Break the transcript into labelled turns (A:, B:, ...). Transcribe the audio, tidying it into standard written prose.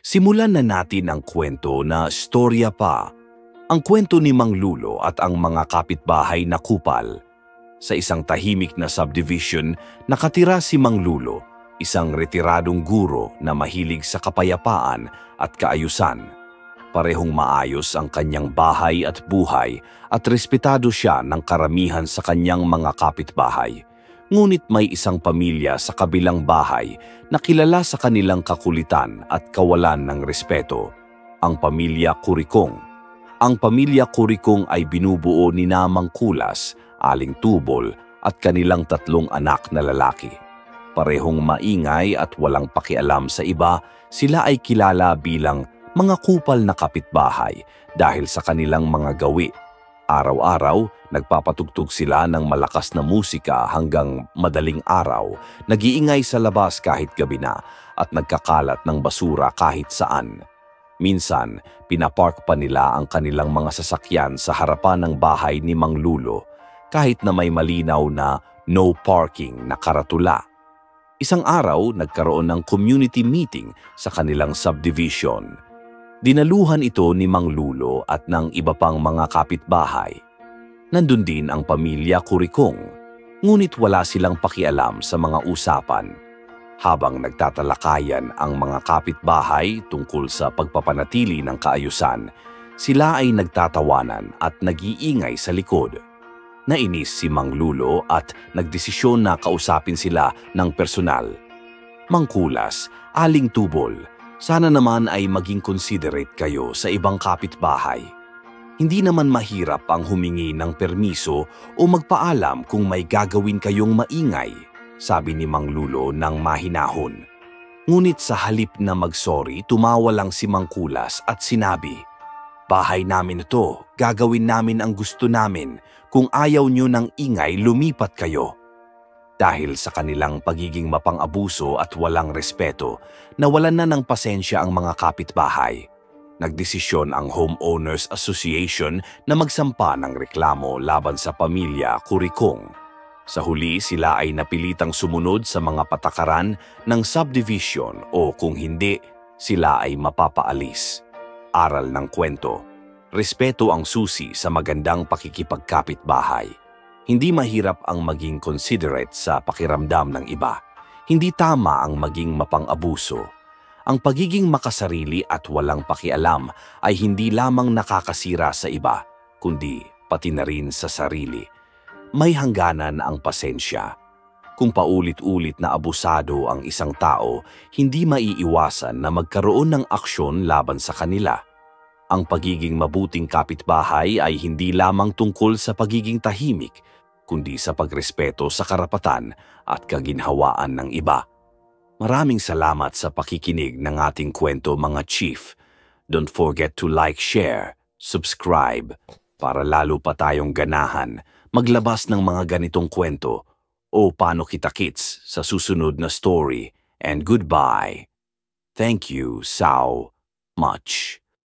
A: Simulan na natin ang kwento na storya pa. Ang kwento ni Mang Lulo at ang mga kapitbahay na kupal. Sa isang tahimik na subdivision, nakatira si Mang Lulo, isang retiradong guro na mahilig sa kapayapaan at kaayusan. Parehong maayos ang kanyang bahay at buhay at respetado siya ng karamihan sa kanyang mga kapitbahay. Ngunit may isang pamilya sa kabilang bahay na kilala sa kanilang kakulitan at kawalan ng respeto, ang pamilya Kurikong. Ang pamilya Kurikong ay binubuo ni Namang Kulas, Aling Tubol at kanilang 3 anak na lalaki. Parehong maingay at walang pakialam sa iba, sila ay kilala bilang mga kupal na kapitbahay dahil sa kanilang mga gawi. Araw-araw, nagpapatugtog sila ng malakas na musika hanggang madaling araw, nag-iingay sa labas kahit gabi na at nagkakalat ng basura kahit saan. Minsan, pinapark pa nila ang kanilang mga sasakyan sa harapan ng bahay ni Mang Lulo kahit na may malinaw na no parking na karatula. Isang araw, nagkaroon ng community meeting sa kanilang subdivision. Dinaluhan ito ni Mang Lulo at ng iba pang mga kapitbahay. Nandun din ang pamilya Kurikong, ngunit wala silang pakialam sa mga usapan. Habang nagtatalakayan ang mga kapitbahay tungkol sa pagpapanatili ng kaayusan, sila ay nagtatawanan at nag-iingay sa likod. Nainis si Mang Lulo at nagdesisyon na kausapin sila ng personal. Mang Kulas, Aling Tubol, sana naman ay maging considerate kayo sa ibang kapitbahay. Hindi naman mahirap ang humingi ng permiso o magpaalam kung may gagawin kayong maingay, sabi ni Mang Lulo ng mahinahon. Ngunit sa halip na mag-sorry, tumawa lang si Mang Kulas at sinabi, "Bahay namin ito, gagawin namin ang gusto namin. Kung ayaw nyo ng ingay, lumipat kayo." Dahil sa kanilang pagiging mapang-abuso at walang respeto, nawalan na ng pasensya ang mga kapitbahay. Nagdesisyon ang Homeowners Association na magsampa ng reklamo laban sa pamilya Kurikong. Sa huli, sila ay napilitang sumunod sa mga patakaran ng subdivision o kung hindi, sila ay mapapaalis. Aral ng kwento: respeto ang susi sa magandang pakikipagkapitbahay. Hindi mahirap ang maging considerate sa pakiramdam ng iba. Hindi tama ang maging mapang-abuso. Ang pagiging makasarili at walang pakialam ay hindi lamang nakakasira sa iba, kundi pati na rin sa sarili. May hangganan ang pasensya. Kung paulit-ulit na abusado ang isang tao, hindi maiiwasan na magkaroon ng aksyon laban sa kanila. Ang pagiging mabuting kapitbahay ay hindi lamang tungkol sa pagiging tahimik, kundi sa pagrespeto sa karapatan at kaginhawaan ng iba. Maraming salamat sa pakikinig ng ating kwento, mga chief. Don't forget to like, share, subscribe para lalo pa tayong ganahan maglabas ng mga ganitong kwento. O paano kita-kits sa susunod na story, and goodbye. Thank you so much.